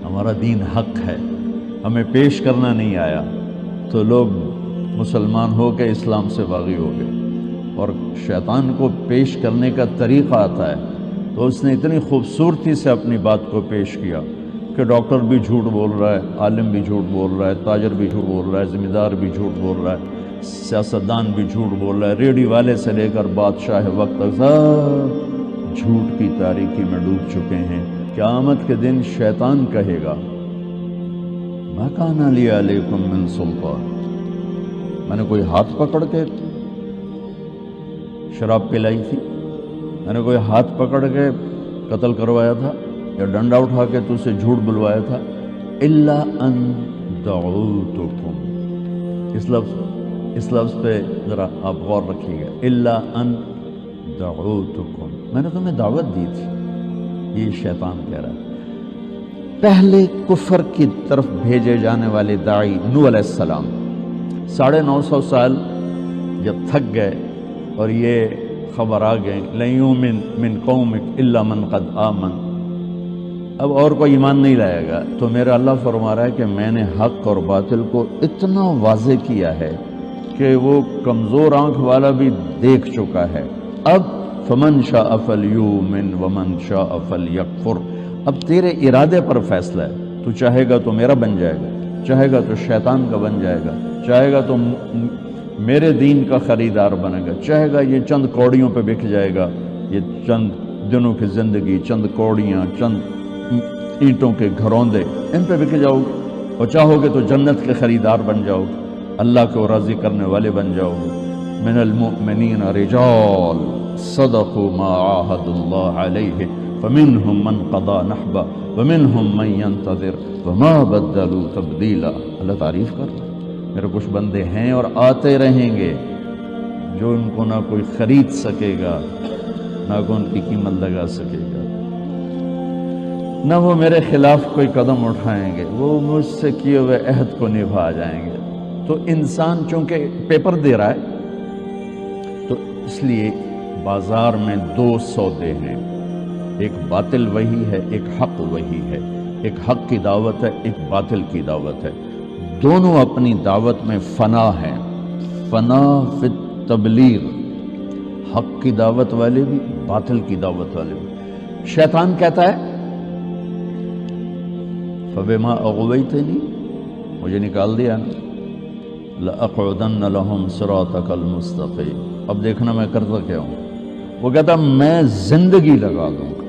ہمارا دین حق ہے، ہمیں پیش کرنا نہیں آیا، تو لوگ مسلمان ہو کے اسلام سے باغی ہو گئے۔ اور شیطان کو پیش کرنے کا طریقہ آتا ہے، تو اس نے اتنی خوبصورتی سے اپنی بات کو پیش کیا کہ ڈاکٹر بھی جھوٹ بول رہا ہے، عالم بھی جھوٹ بول رہا ہے، تاجر بھی جھوٹ بول رہا ہے، ذمہ دار بھی جھوٹ بول رہا ہے، سیاستدان بھی جھوٹ بول رہا ہے، ریڈی والے سے لے کر بادشاہ وقت تک سب جھوٹ کی تاریکی میں ڈوب چکے ہیں۔ قیامت کے دن شیطان کہے گا ما کان لی علیکم من سلطان، میں نے کوئی ہاتھ پکڑ کے شراب پلائی تھی، میں نے کوئی ہاتھ پکڑ کے قتل کروایا تھا، یا ڈنڈا اٹھا کے تو سے جھوٹ بلوایا تھا؟ الا ان دعوتکم، اس لفظ پہ ذرا آپ غور رکھیے گا، الا ان دعوتکم، میں نے تمہیں دعوت دی تھی۔ یہ شیطان کہہ رہا ہے۔ پہلے کفر کی طرف بھیجے جانے والے داعی نوح علیہ السلام 950 سال جب تھک گئے اور یہ خبر آ گئی لن یؤمن من قومک الا من قد آمن، اب اور کوئی ایمان نہیں لائے گا، تو میرا اللہ فرما رہا ہے کہ میں نے حق اور باطل کو اتنا واضح کیا ہے کہ وہ کمزور آنکھ والا بھی دیکھ چکا ہے۔ اب فمن شاء فلیؤمن ومن شاء فلیکفر، اب تیرے ارادے پر فیصلہ ہے، تو چاہے گا تو میرا بن جائے گا، چاہے گا تو شیطان کا بن جائے گا، چاہے گا تو میرے دین کا خریدار بنے گا، چاہے گا یہ چند کوڑیوں پہ بک جائے گا، یہ چند دنوں کی زندگی، چند کوڑیاں، چند اینٹوں کے گھروندے، ان پہ بک جاؤ گے، اور چاہو گے تو جنت کے خریدار بن جاؤ گے، اللہ کو راضی کرنے والے بن جاؤ گے۔ من المؤمنین رجال صدقوا ما عاهدوا الله علیہ فمنهم من قضى نحبہ ومنهم من ينتظر وما بدلوا تبدیلا۔ اللہ تعریف کر رہا ہے، میرے کچھ بندے ہیں اور آتے رہیں گے جو ان کو نہ کوئی خرید سکے گا، نہ کوئی ان کی قیمت لگا سکے گا، نہ وہ میرے خلاف کوئی قدم اٹھائیں گے، وہ مجھ سے کیے ہوئے عہد کو نبھا جائیں گے۔ تو انسان چونکہ پیپر دے رہا ہے، تو اس لیے بازار میں دو سودے ہیں، ایک باطل وہی ہے، ایک حق وہی ہے، ایک حق کی دعوت ہے، ایک باطل کی دعوت ہے، دونوں اپنی دعوت میں فنا ہیں، فنا فی التبلیغ، حق کی دعوت والے بھی، باطل کی دعوت والے بھی۔ شیطان کہتا ہے فبما اغویتنی، مجھے نکال دیا نا، لأقعدن لهم صراطک المستقیم، اب دیکھنا میں کرتا کیا ہوں۔ وہ کہتا میں زندگی لگا دوں گا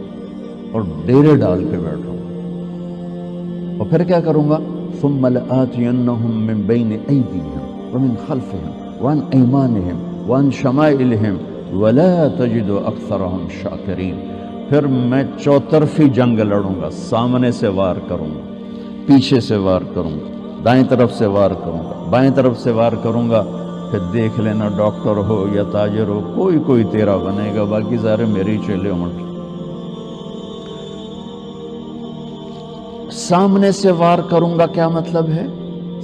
اور ڈیرے ڈال کے بیٹھوں گا، اور پھر کیا کروں گا؟ ثم لآتینہم من بین ایدیہم ومن خلفہم وعن ایمانہم وعن شمائلہم ولا تجد اکثرہم شاکرین، پھر میں چوطرفی جنگ لڑوں گا، سامنے سے وار کروں گا، پیچھے سے وار کروں گا، دائیں طرف سے وار کروں گا، بائیں طرف سے وار کروں گا، پھر دیکھ لینا ڈاکٹر ہو یا تاجر ہو، کوئی تیرا بنے گا، باقی سارے میرے ہی چیلے ہوں۔ سامنے سے وار کروں گا کیا مطلب ہے؟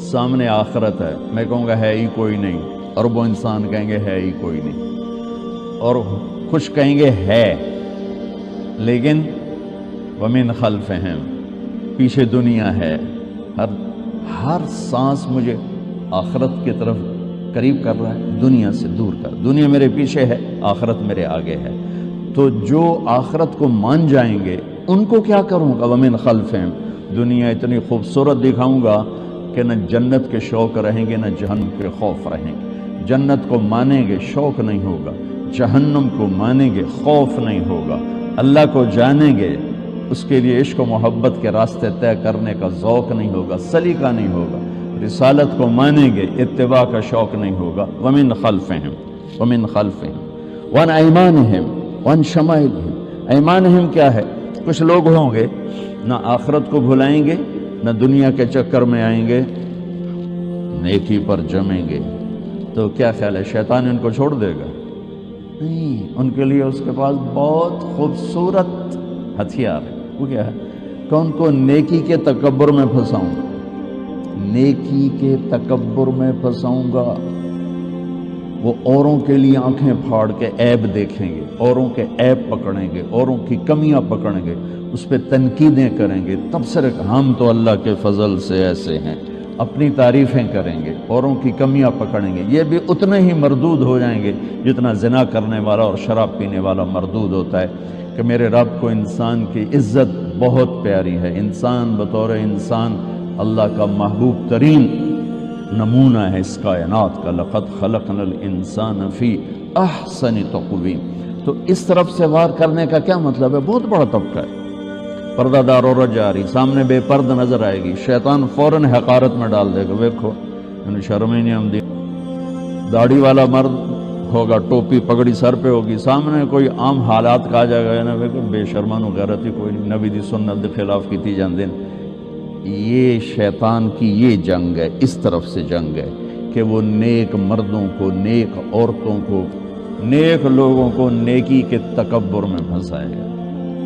سامنے آخرت ہے، میں کہوں گا ہے ہی کوئی نہیں، اربوں انسان کہیں گے ہے ہی کوئی نہیں، اور کچھ کہیں گے ہے، لیکن ومن خلفہم، پیچھے دنیا ہے، ہر سانس مجھے آخرت کی طرف قریب کر رہا ہے، دنیا سے دور کر، دنیا میرے پیچھے ہے، آخرت میرے آگے ہے۔ تو جو آخرت کو مان جائیں گے ان کو کیا کروں گا؟ ومن خلفہم، دنیا اتنی خوبصورت دکھاؤں گا کہ نہ جنت کے شوق رہیں گے نہ جہنم کے خوف رہیں گے، جنت کو مانیں گے شوق نہیں ہوگا، جہنم کو مانیں گے خوف نہیں ہوگا، اللہ کو جانیں گے اس کے لیے عشق و محبت کے راستے طے کرنے کا ذوق نہیں ہوگا، سلیقہ نہیں ہوگا، رسالت کو مانیں گے اتباع کا شوق نہیں ہوگا۔ ومن خلفہم وعن ایمانہم وعن شمائلہم، ایمانہم کیا ہے؟ کچھ لوگ ہوں گے نہ آخرت کو بھلائیں گے نہ دنیا کے چکر میں آئیں گے، نیکی پر جمیں گے، تو کیا خیال ہے شیطان ان کو چھوڑ دے گا؟ نہیں، ان کے لیے اس کے پاس بہت خوبصورت ہتھیار ہے۔ وہ کیا ہے کہ ان کو نیکی کے تکبر میں پھنساؤں گا، نیکی کے تکبر میں پھنساؤں گا۔ وہ اوروں کے لیے آنکھیں پھاڑ کے عیب دیکھیں گے، اوروں کے عیب پکڑیں گے، اوروں کی کمیاں پکڑیں گے، اس پہ تنقیدیں کریں گے، تبصرے ہم تو اللہ کے فضل سے ایسے ہیں، اپنی تعریفیں کریں گے، اوروں کی کمیاں پکڑیں گے، یہ بھی اتنے ہی مردود ہو جائیں گے جتنا زنا کرنے والا اور شراب پینے والا مردود ہوتا ہے کہ میرے رب کو انسان کی عزت بہت پیاری ہے، انسان بطور انسان اللہ کا محبوب ترین نمونہ ہے اس کائنات کا، لقد خلقنا الانسان فی احسن تقویم۔ تو اس طرف سے وار کرنے کا کیا مطلب ہے؟ بہت بڑا طبقہ ہے، پردہ دار عورت جا رہی، سامنے بے پرد نظر آئے گی، شیطان فوراً حقارت میں ڈال دے گا، ویکھو انہیں شرم ہی نہیں آمدی۔ داڑھی والا مرد ہوگا، ٹوپی پگڑی سر پہ ہوگی، سامنے کوئی عام حالات کا آ جائے گا نا، ویکھو بے شرمانو غیرت ہی کوئی نہیں، نبی دی سنت دے خلاف کیتی جاندے۔ یہ شیطان کی یہ جنگ ہے، اس طرف سے جنگ ہے کہ وہ نیک مردوں کو، نیک عورتوں کو، نیک لوگوں کو نیکی کے تکبر میں پھنسائے گا،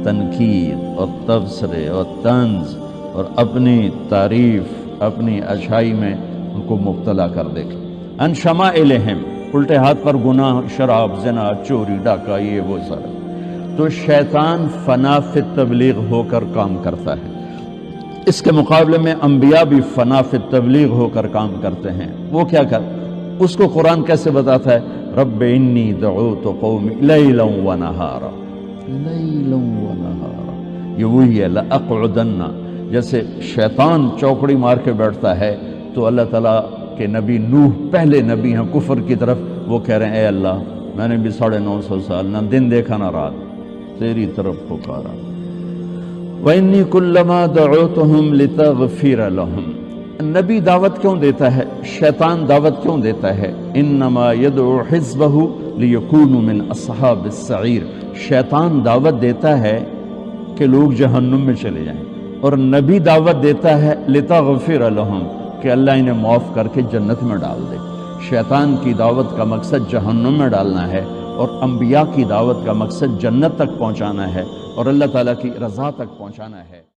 تنقید اور تبصرے اور طنز اور اپنی تعریف، اپنی اچھائی میں ان کو مبتلا کر دے گا۔ ان شمائلہم، الٹے ہاتھ پر گناہ، شراب، زنا، چوری، ڈاکہ، یہ وہ سارا۔ تو شیطان فنا فی تبلیغ ہو کر کام کرتا ہے، اس کے مقابلے میں انبیاء بھی فنا فی تبلیغ ہو کر کام کرتے ہیں۔ وہ کیا کر، اس کو قرآن کیسے بتاتا ہے؟ رب انی دعوت قومی لیلا ونہارا، لیلا ونہارا، یہ وہی ہے لأقعدن، جیسے شیطان چوکڑی مار کے بیٹھتا ہے تو اللہ تعالیٰ کہ نبی نوح پہلے نبی ہیں کفر کی طرف، وہ کہہ رہے ہیں اے اللہ میں نے بھی 950 سال نہ دن دیکھا نہ رات، تیری طرف پکارا۔ وَإِنِّي كُلَّمَا دَعُوتُهُمْ لِتَغْفِرَ لَهُمْ، نبی دعوت کیوں دیتا ہے؟ شیطان دعوت کیوں دیتا ہے؟ انما يدعو حزبه ليكونوا من اصحاب السعیر، شیطان دعوت دیتا ہے کہ لوگ جہنم میں چلے جائیں، اور نبی دعوت دیتا ہے لِتَغْفِرَ لَهُمْ، کہ اللہ انہیں معاف کر کے جنت میں ڈال دے۔ شیطان کی دعوت کا مقصد جہنم میں ڈالنا ہے، اور انبیاء کی دعوت کا مقصد جنت تک پہنچانا ہے اور اللہ تعالیٰ کی رضا تک پہنچانا ہے۔